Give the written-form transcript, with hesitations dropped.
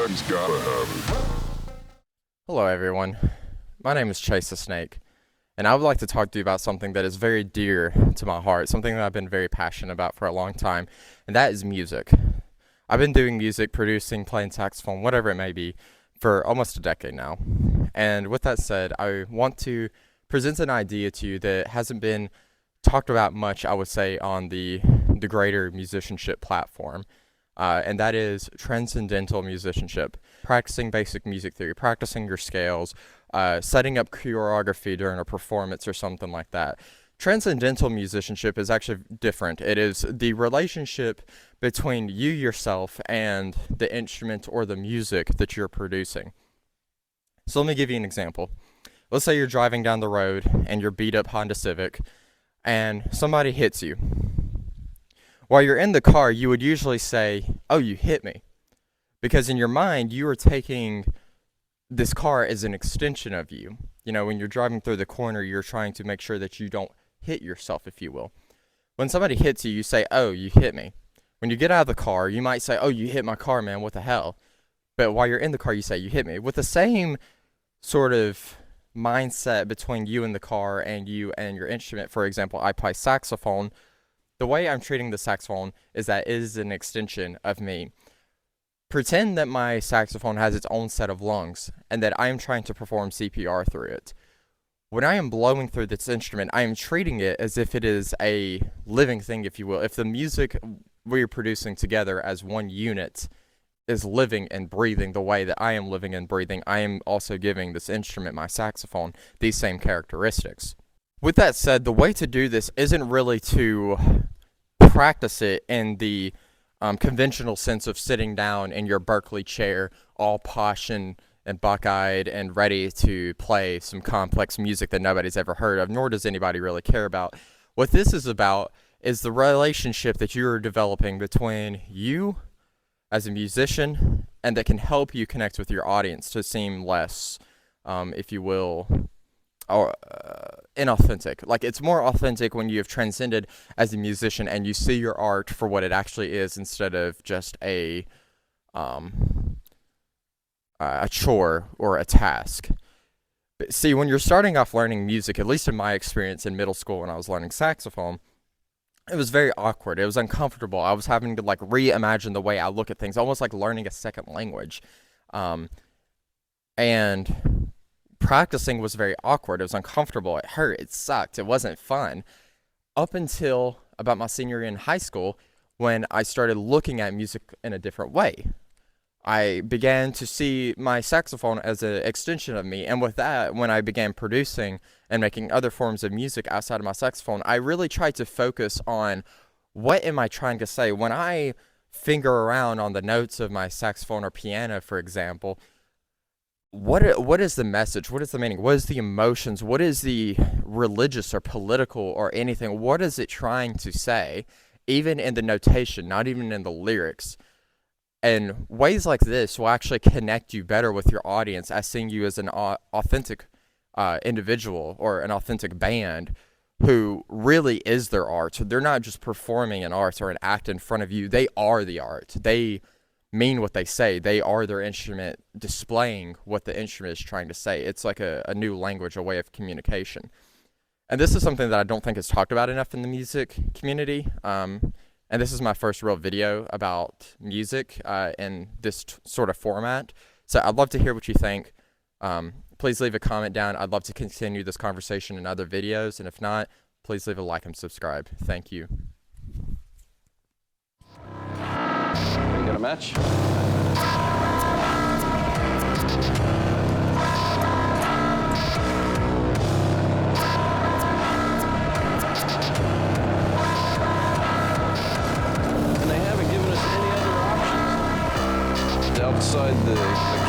He's gotta have it. Hello everyone, my name is Chase the Snake, and I would like to talk to you about something that is very dear to my heart, something that I've been very passionate about for a long time, and that is music. I've been doing music, producing, playing saxophone, whatever it may be, for almost a decade now. And with that said, I want to present an idea to you that hasn't been talked about much, I would say, on the greater musicianship platform. And that is transcendental musicianship, practicing basic music theory, practicing your scales, setting up choreography during a performance or something like that. Transcendental musicianship is actually different. It is the relationship between you yourself and the instrument or the music that you're producing. So let me give you an example. Let's say you're driving down the road and your beat up Honda Civic and somebody hits you. While you're in the car, you would usually say, "Oh, you hit me." Because in your mind, you are taking this car as an extension of you. You know, when you're driving through the corner, you're trying to make sure that you don't hit yourself, if you will. When somebody hits you, you say, "Oh, you hit me." When you get out of the car, you might say, "Oh, you hit my car, man, what the hell?" But while you're in the car, you say, "You hit me." With the same sort of mindset between you and the car and you and your instrument. For example, I play saxophone. The way I'm treating the saxophone is that it is an extension of me. Pretend that my saxophone has its own set of lungs and that I am trying to perform CPR through it. When I am blowing through this instrument, I am treating it as if it is a living thing, if you will. If the music we're producing together as one unit is living and breathing the way that I am living and breathing, I am also giving this instrument, my saxophone, these same characteristics. With that said, the way to do this isn't really to practice it in the conventional sense of sitting down in your Berkeley chair, all posh and buck-eyed and ready to play some complex music that nobody's ever heard of, nor does anybody really care about. What this is about is the relationship that you're developing between you as a musician and that can help you connect with your audience to seem less, if you will, or inauthentic. Like, it's more authentic when you have transcended as a musician and you see your art for what it actually is instead of just a chore or a task. But see, when you're starting off learning music, at least in my experience in middle school when I was learning saxophone, it was very awkward. It was uncomfortable. I was having to like reimagine the way I look at things, almost like learning a second language. And practicing was very awkward. It was uncomfortable. It hurt. It sucked. It wasn't fun. Up until about my senior year in high school, when I started looking at music in a different way. I began to see my saxophone as an extension of me. And with that, when I began producing and making other forms of music outside of my saxophone, I really tried to focus on what am I trying to say. When I finger around on the notes of my saxophone or piano, for example, what is the message? What is the meaning? What is the emotions? What is the religious or political or anything? What is it trying to say, even in the notation, not even in the lyrics? And ways like this will actually connect you better with your audience as seeing you as an authentic individual or an authentic band who really is their art. So they're not just performing an art or an act in front of you. They are the art. They mean what they say. They are their instrument displaying what the instrument is trying to say. It's like a new language, a way of communication. And this is something that I don't think is talked about enough in the music community. And this is my first real video about music in this sort of format. So I'd love to hear what you think. Please leave a comment down. I'd love to continue this conversation in other videos. And if not, please leave a like and subscribe. Thank you. You got a match? And they haven't given us any other options outside the